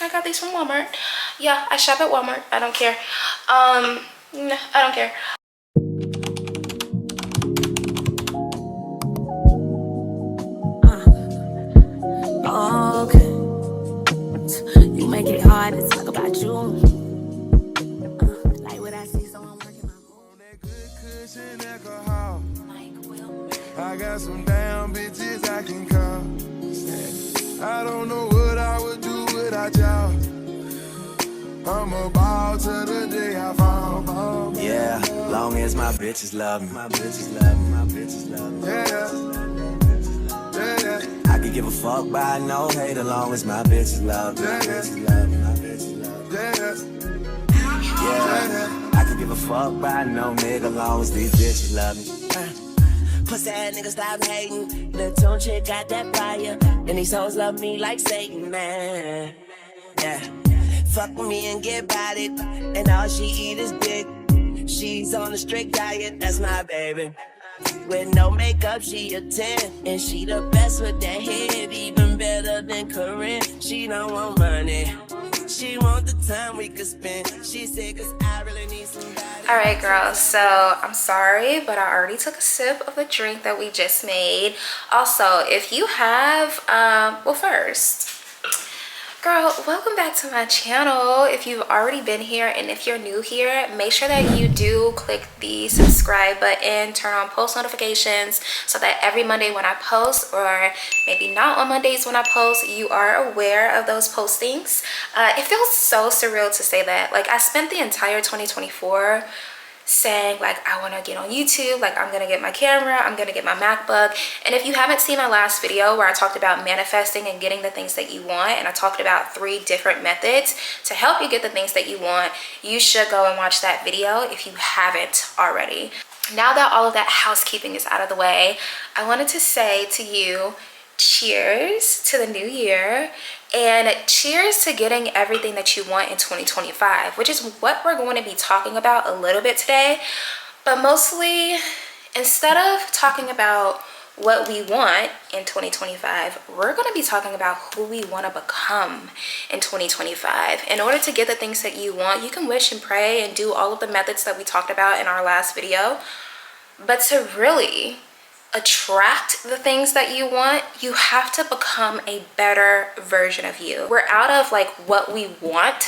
I got these from Walmart. Yeah, I shop at Walmart. I don't care. No, I don't care. Okay. You make it hard to talk about you. Like what I see, so I'm working my home. That good cushion alcohol. I got some damn bitches I can call. I don't know what I would do without y'all. I'm a ball till the day I fall. Yeah, long as my bitches love me. My bitches love me. My bitches love me. Yeah. I could give a fuck by no hate, as long as my bitches love me. My bitches love me. My bitches love me. Yeah, I could give a fuck by no nigga, as long as these bitches love me. Pussy ass nigga, stop hating. The tone chick got that fire. And these hoes love me like Satan, man. Yeah. Fuck with me and get about it. And all she eat is dick. She's on a strict diet, that's my baby. With no makeup, she a 10. And she the best with that head, even better than Corinne. She don't want money. She want the time we could spend. She said, cause I really need somebody. All right, girls, so I'm sorry, but I already took a sip of the drink that we just made. Also, if you have, well, first, girl, welcome back to my channel. If you've already been here and if you're new here, make sure that you do click the subscribe button, turn on post notifications so that every Monday when I post, or maybe not on Mondays when I post, you are aware of those postings. It feels so surreal to say that. Like, I spent the entire 2024 saying like I want to get on YouTube, like I'm gonna get my camera, I'm gonna get my MacBook. And if you haven't seen my last video where I talked about manifesting and getting the things that you want, and I talked about 3 different methods to help you get the things that you want, you should go and watch that video if you haven't already. Now that all of that housekeeping is out of the way, I wanted to say to you, cheers to the new year, and cheers to getting everything that you want in 2025, which is what we're going to be talking about a little bit today. But mostly, instead of talking about what we want in 2025, we're going to be talking about who we want to become in 2025. In order to get the things that you want, you can wish and pray and do all of the methods that we talked about in our last video, but to really attract the things that you want, you have to become a better version of you. We're out of like what we want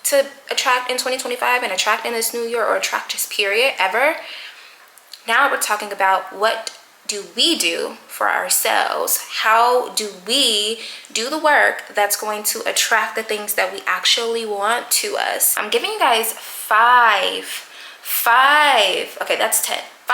to attract in 2025 and attract in this new year, or attract just period ever. Now we're talking about what do we do for ourselves? How do we do the work that's going to attract the things that we actually want to us? I'm giving you guys five, okay, that's 10. 5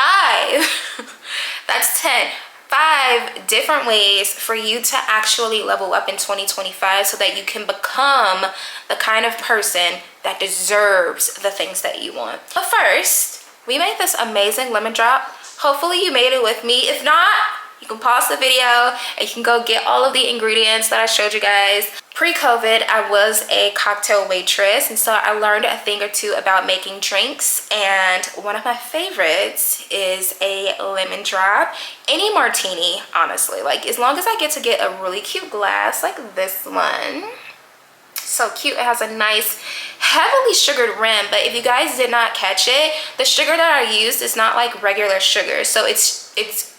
that's 10. 5 different ways for you to actually level up in 2025 so that you can become the kind of person that deserves the things that you want. But first, we made this amazing lemon drop. Hopefully you made it with me. If not, you can pause the video and you can go get all of the ingredients that I showed you guys. Pre-COVID, I was a cocktail waitress, and so I learned a thing or two about making drinks, and one of my favorites is a lemon drop. Any martini, honestly. Like, as long as I get to get a really cute glass like this one. So cute. It has a nice heavily sugared rim, but if you guys did not catch it, the sugar that I used is not like regular sugar, so it's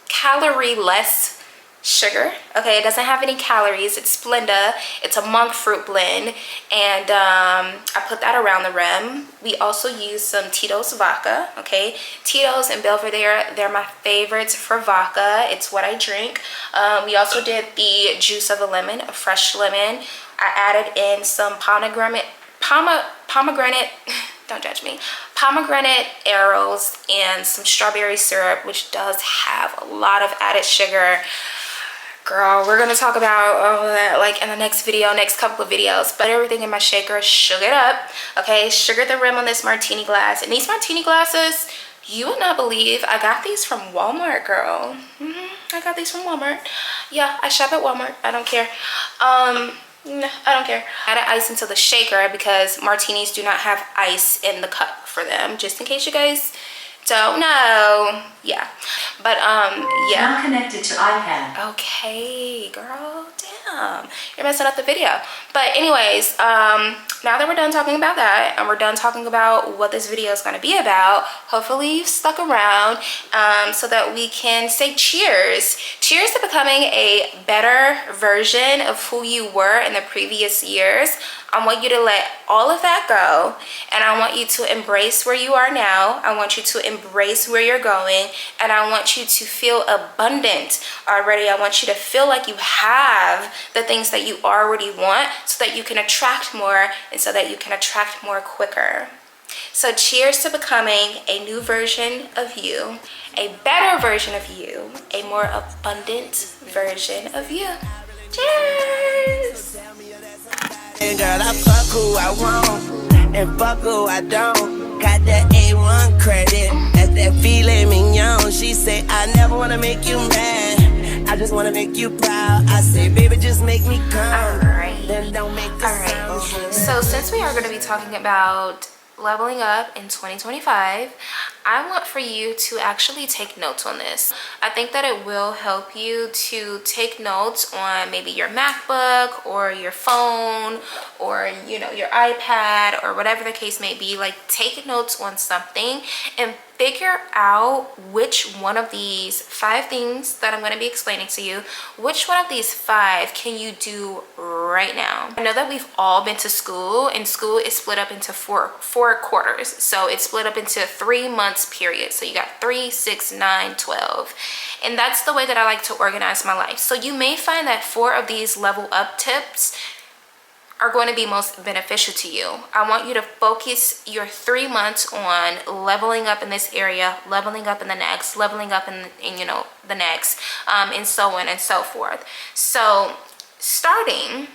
calorie less sugar. Okay, it doesn't have any calories. It's Splenda. It's a monk fruit blend, and I put that around the rim. We also use some Tito's vodka. Okay, Tito's and Belvedere, they're my favorites for vodka. It's what I drink. We also did the juice of a lemon, a fresh lemon. I added in some pomegranate don't judge me, pomegranate arils, and some strawberry syrup, which does have a lot of added sugar. Girl, we're gonna talk about all of that like in the next video, next couple of videos. But everything in my shaker, sugar it up. Okay, sugar the rim on this martini glass. And these martini glasses, you would not believe, I got these from Walmart, girl. I got these from Walmart. Yeah, I shop at Walmart. I don't care. No, I don't care. I added ice into the shaker because martinis do not have ice in the cup for them, just in case you guys Don't know. Yeah. But yeah. Not connected to iPad. Okay, girl. Damn. You're messing up the video. But anyways, now that we're done talking about that and we're done talking about what this video is going to be about, hopefully you've stuck around so that we can say cheers. Cheers to becoming a better version of who you were in the previous years. I want you to let all of that go, and I want you to embrace where you are now. I want you to embrace where you're going, and I want you to feel abundant already. I want you to feel like you have the things that you already want so that you can attract more and so that you can attract more quicker. So cheers to becoming a new version of you, a better version of you, a more abundant version of you. Cheers! And girl, I fuck who I want and fuck who I don't. Got that A1 credit, that's that filet mignon. She say, I never wanna make you mad, I just wanna make you proud. I say, baby, just make me come. Alright. Then don't make the sound. So since we are going to be talking about leveling up in 2025, I want for you to actually take notes on this. I think that it will help you to take notes on maybe your MacBook or your phone or, you know, your iPad or whatever the case may be. Like, take notes on something and figure out which one of these 5 things that I'm going to be explaining to you, which one of these 5 can you do right now. I know that we've all been to school, and school is split up into four quarters. So it's split up into 3 months period. So you got 3, 6, 9, 12. And that's the way that I like to organize my life. So you may find that 4 of these level up tips are going to be most beneficial to you. I want you to focus your 3 months on leveling up in this area, leveling up in the next, leveling up in you know, the next, and so on and so forth. So starting,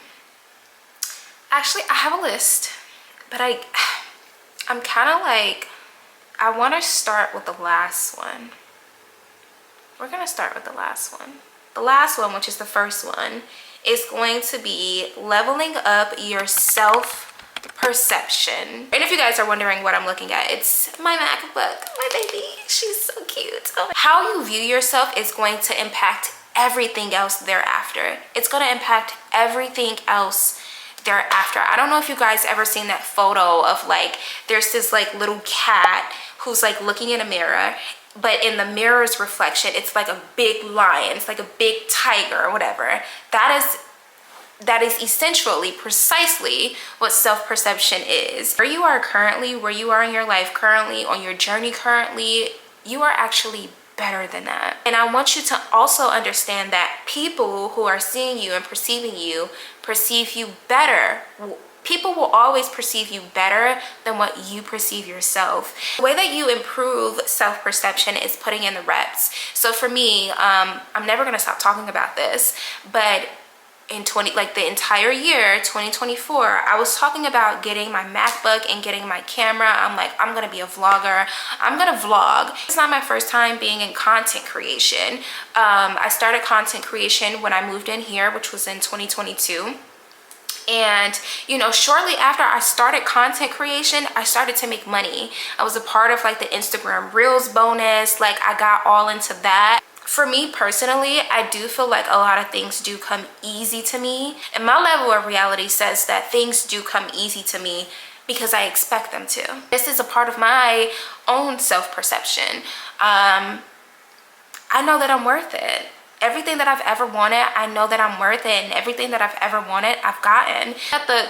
actually I have a list, but I'm kind of like, I want to start with the last one. We're going to start with the last one. The last one, which is the first one, is going to be leveling up your self-perception. And if you guys are wondering what I'm looking at, it's my MacBook, my baby. She's so cute. Oh. How you view yourself is going to impact everything else thereafter. It's going to impact everything else thereafter. I don't know if you guys ever seen that photo of, like, there's this like little cat who's like looking in a mirror, but in the mirror's reflection it's like a big lion, it's like a big tiger or whatever. That is essentially precisely what self-perception is. Where you are currently, where you are in your life currently, on your journey currently, you are actually better than that. And I want you to also understand that people who are seeing you and perceiving you perceive you better. People will always perceive you better than what you perceive yourself. The way that you improve self-perception is putting in the reps. So for me, I'm never gonna stop talking about this, but in the entire year 2024, I was talking about getting my MacBook and getting my camera. I'm like, I'm gonna be a vlogger, I'm gonna vlog. It's not my first time being in content creation. I started content creation when I moved in here, which was in 2022. And you know, shortly after I started content creation, I started to make money. I was a part of like the Instagram Reels bonus. Like, I got all into that. For me personally, I do feel like a lot of things do come easy to me, and my level of reality says that things do come easy to me because I expect them to. This is a part of my own self-perception. I know that I'm worth it. Everything that I've ever wanted, I know that I'm worth it, and everything that I've ever wanted, I've gotten.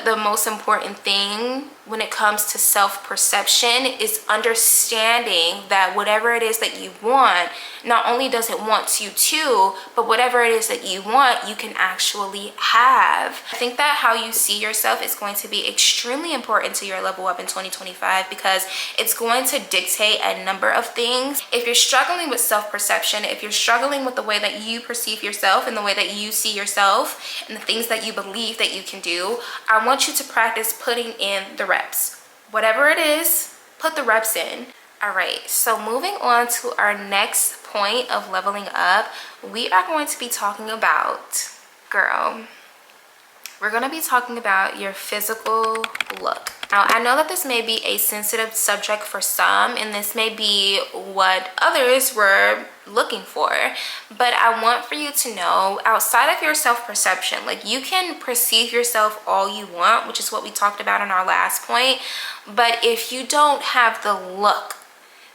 The most important thing when it comes to self-perception is understanding that whatever it is that you want, not only does it want you to, but whatever it is that you want, you can actually have. I think that how you see yourself is going to be extremely important to your level up in 2025 because it's going to dictate a number of things. If you're struggling with self-perception, if you're struggling with the way that you perceive yourself and the way that you see yourself and the things that you believe that you can do, I want you to practice putting in the reps. Whatever it is, put the reps in. All right, so moving on to our next point of leveling up, we are going to be talking about, girl, we're going to be talking about your physical look. Now, I know that this may be a sensitive subject for some, and this may be what others were looking for, but I want for you to know, outside of your self-perception, like, you can perceive yourself all you want, which is what we talked about in our last point, but if you don't have the look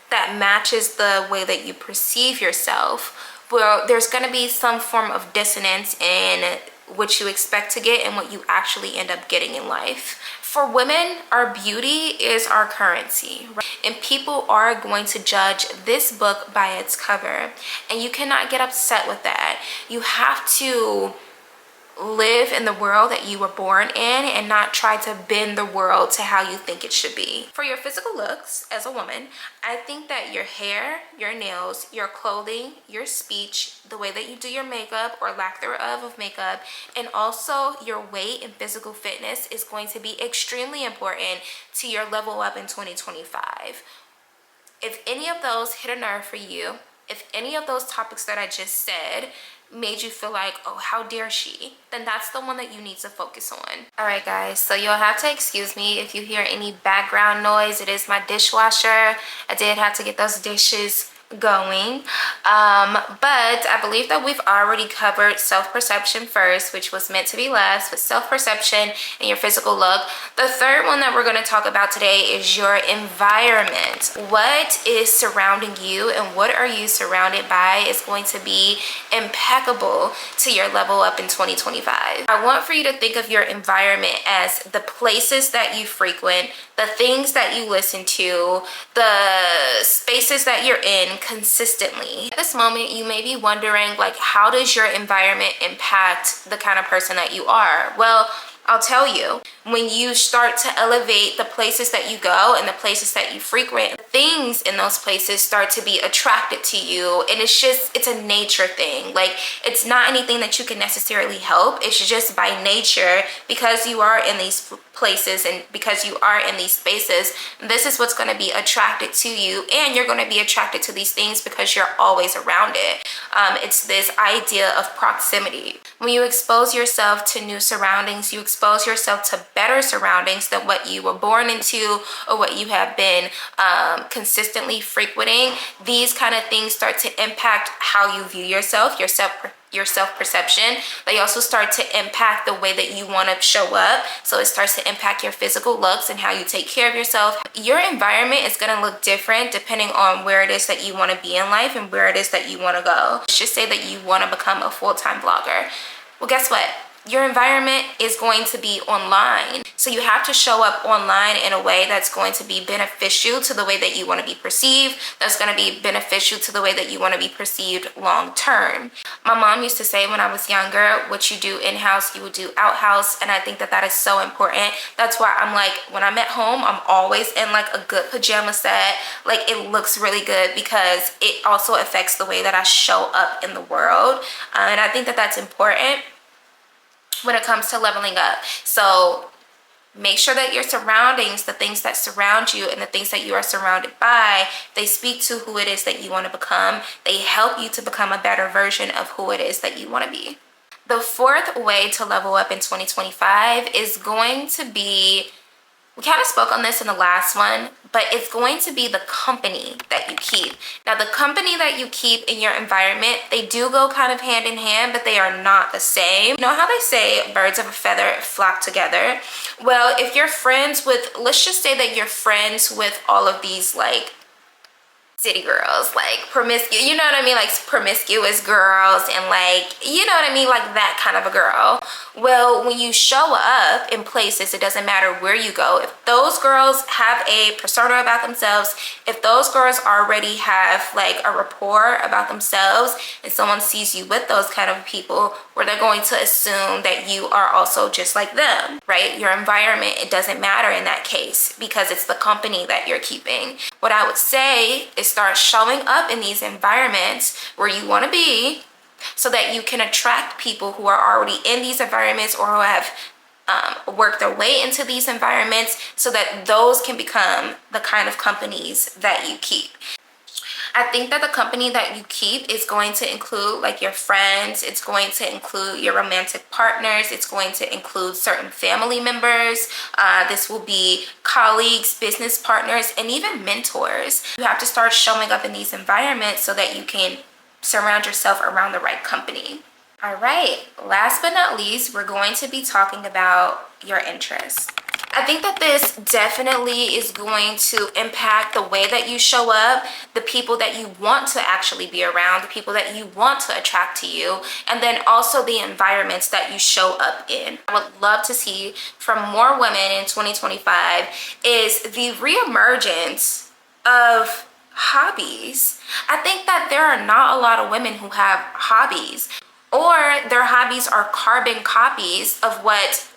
that matches the way that you perceive yourself, well, there's going to be some form of dissonance in what you expect to get and what you actually end up getting in life. For women, our beauty is our currency, right? And people are going to judge this book by its cover, and you cannot get upset with that. You have to live in the world that you were born in and not try to bend the world to how you think it should be. For your physical looks as a woman, I think that your hair, your nails, your clothing, your speech, the way that you do your makeup or lack thereof of makeup, and also your weight and physical fitness is going to be extremely important to your level up in 2025. If any of those hit a nerve for you, if any of those topics that I just said made you feel like, oh, how dare she, then that's the one that you need to focus on. All right, guys, so you'll have to excuse me if you hear any background noise. It is my dishwasher. I did have to get those dishes going, but I believe that we've already covered self-perception first, which was meant to be last, but self-perception and your physical look. The third one that we're going to talk about today is your environment. What is surrounding you and what are you surrounded by is going to be impeccable to your level up in 2025. I want for you to think of your environment as the places that you frequent, the things that you listen to, the spaces that you're in consistently. At this moment, you may be wondering, like, how does your environment impact the kind of person that you are? Well, I'll tell you, when you start to elevate the places that you go and the places that you frequent, things in those places start to be attracted to you. And it's a nature thing. Like, it's not anything that you can necessarily help. It's just by nature, because you are in these places and because you are in these spaces, this is what's going to be attracted to you, and you're going to be attracted to these things because you're always around it. It's this idea of proximity. When you expose yourself to new surroundings, you expose yourself to better surroundings than what you were born into or what you have been consistently frequenting. These kind of things start to impact how you view yourself, your self-perception. They also start to impact the way that you want to show up. So it starts to impact your physical looks and how you take care of yourself. Your environment is going to look different depending on where it is that you want to be in life and where it is that you want to go. Let's just say that you want to become a full-time vlogger. Well, guess what? Your environment is going to be online. So you have to show up online in a way that's going to be beneficial to the way that you want to be perceived, that's going to be beneficial to the way that you want to be perceived long term. My mom used to say when I was younger, what you do in-house, you will do out-house. And I think that that is so important. That's why I'm like, when I'm at home, I'm always in like a good pajama set. Like, it looks really good because it also affects the way that I show up in the world. And I think that that's important when it comes to leveling up. So make sure that your surroundings, the things that surround you and the things that you are surrounded by, they speak to who it is that you want to become. They help you to become a better version of who it is that you want to be. The fourth way to level up in 2025 is going to be, we kind of spoke on this in the last one, but it's going to be the company that you keep. Now, the company that you keep in your environment, they do go kind of hand in hand, but they are not the same. You know how they say birds of a feather flock together? Well, if you're friends with, let's just say that you're friends with all of these like city girls, like promiscuous, you know what I mean? Like promiscuous girls and like, you know what I mean? Like that kind of a girl. Well, when you show up in places, it doesn't matter where you go. If those girls have a persona about themselves, if those girls already have like a rapport about themselves and someone sees you with those kind of people, where they're going to assume that you are also just like them, right? Your environment, it doesn't matter in that case because it's the company that you're keeping. What I would say is start showing up in these environments where you want to be so that you can attract people who are already in these environments or who have worked their way into these environments so that those can become the kind of companies that you keep. I think that the company that you keep is going to include like your friends, it's going to include your romantic partners, it's going to include certain family members, this will be colleagues, business partners, and even mentors. You have to start showing up in these environments so that you can surround yourself around the right company. All right, last but not least, we're going to be talking about your interests. I think that this definitely is going to impact the way that you show up, the people that you want to actually be around, the people that you want to attract to you, and then also the environments that you show up in. I would love to see from more women in 2025 is the reemergence of hobbies. I think that there are not a lot of women who have hobbies, or their hobbies are carbon copies of what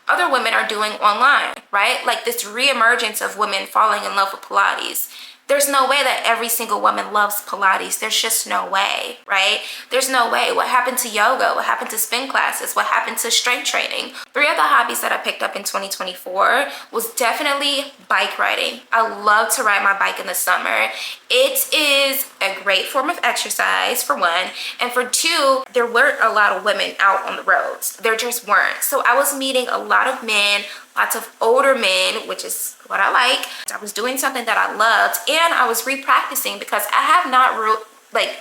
other women are doing online, right? Like this reemergence of women falling in love with Pilates. There's no way that every single woman loves Pilates. There's just no way, right? There's no way. What happened to yoga? What happened to spin classes? What happened to strength training? 3 of the hobbies that I picked up in 2024 was definitely bike riding. I love to ride my bike in the summer. It is a great form of exercise, for one. And for two, there weren't a lot of women out on the roads. There just weren't. So I was meeting a lot of men, lots of older men, which is what I like. I was doing something that I loved, and I was re-practicing because I have not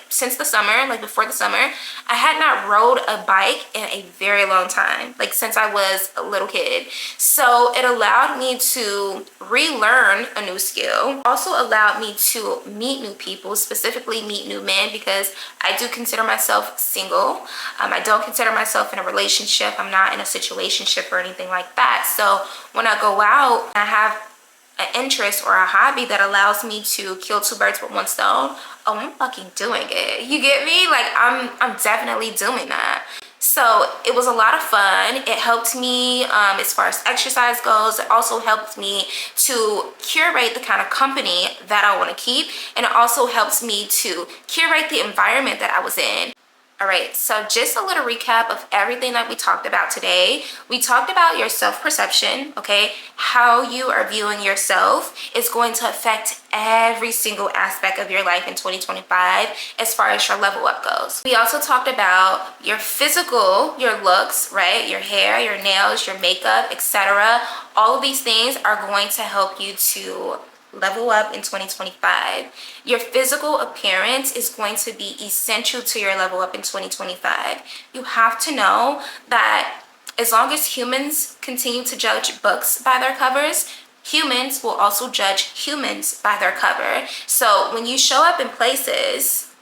since the summer, like before the summer, I had not rode a bike in a very long time, like since I was a little kid. So it allowed me to relearn a new skill, also allowed me to meet new people, specifically meet new men, because I do consider myself single. I don't consider myself in a relationship. I'm not in a situationship or anything like that. So when I go out, I have an interest or a hobby that allows me to kill 2 birds with 1 stone. Oh, I'm fucking doing it. You get me? Like I'm definitely doing that. So it was a lot of fun. It helped me as far as exercise goes. It also helped me to curate the kind of company that I want to keep. And it also helps me to curate the environment that I was in. All right, so just a little recap of everything that we talked about today. We talked about your self-perception, okay? How you are viewing yourself is going to affect every single aspect of your life in 2025 as far as your level up goes. We also talked about your physical, your looks, right? Your hair, your nails, your makeup, etc. All of these things are going to help you to level up in 2025. Your physical appearance is going to be essential to your level up in 2025. You have to know that as long as humans continue to judge books by their covers, humans will also judge humans by their cover. So when you show up in places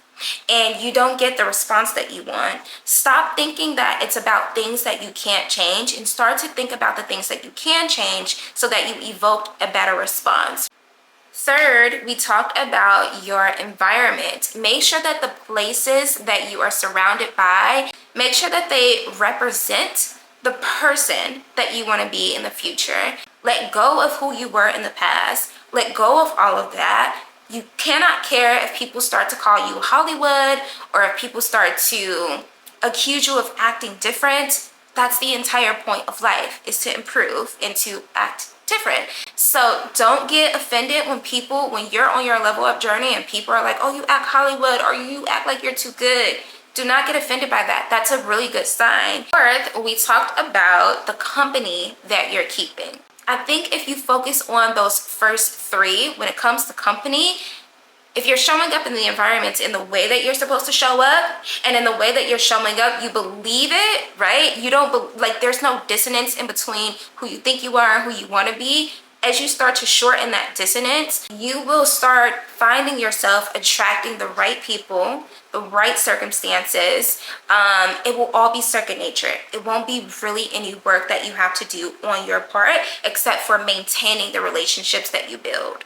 and you don't get the response that you want, stop thinking that it's about things that you can't change and start to think about the things that you can change so that you evoke a better response. Third, we talked about your environment. Make sure that the places that you are surrounded by, make sure that they represent the person that you want to be in the future. Let go of who you were in the past. Let go of all of that. You cannot care if people start to call you Hollywood or if people start to accuse you of acting different. That's the entire point of life, is to improve and to act different. So don't get offended when you're on your level up journey and people are like, oh, you act Hollywood or you act like you're too good. Do not get offended by that. That's a really good sign. Fourth, we talked about the company that you're keeping. I think if you focus on those first 3 when it comes to company, if you're showing up in the environment in the way that you're supposed to show up, and in the way that you're showing up, you believe it, right? You don't, there's no dissonance in between who you think you are and who you want to be. As you start to shorten that dissonance, you will start finding yourself attracting the right people, the right circumstances. It will all be second nature. It won't be really any work that you have to do on your part, except for maintaining the relationships that you build.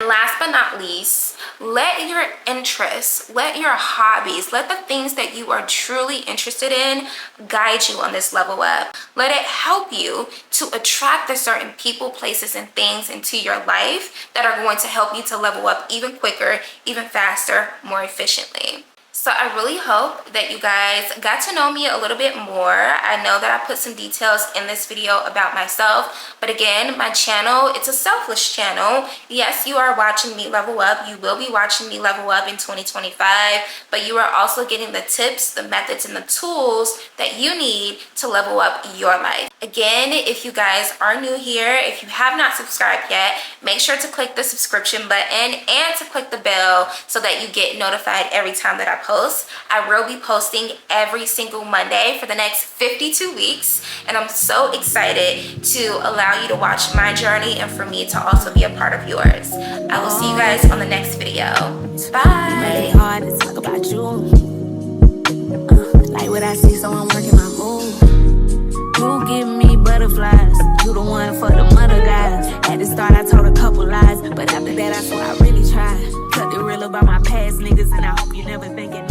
Last but not least, let your interests, let your hobbies, let the things that you are truly interested in guide you on this level up. Let it help you to attract the certain people, places, and things into your life that are going to help you to level up even quicker, even faster, more efficiently. So I really hope that you guys got to know me a little bit more. I know that I put some details in this video about myself, but again, my channel, it's a selfless channel. Yes, you are watching me level up. You will be watching me level up in 2025, but you are also getting the tips, the methods, and the tools that you need to level up your life. Again, if you guys are new here, if you have not subscribed yet, make sure to click the subscription button and to click the bell so that you get notified every time that I post. I will be posting every single Monday for the next 52 weeks, and I'm so excited to allow you to watch my journey and for me to also be a part of yours. I will see you guys on the next video. Bye. Hard to talk about you. Like what I see, so I'm working my move. You give me butterflies. You the one for the mother guys. At the start, I told a couple lies, but after that, I swear I really tried. Cut the real about my past niggas, and I hope you never thinking.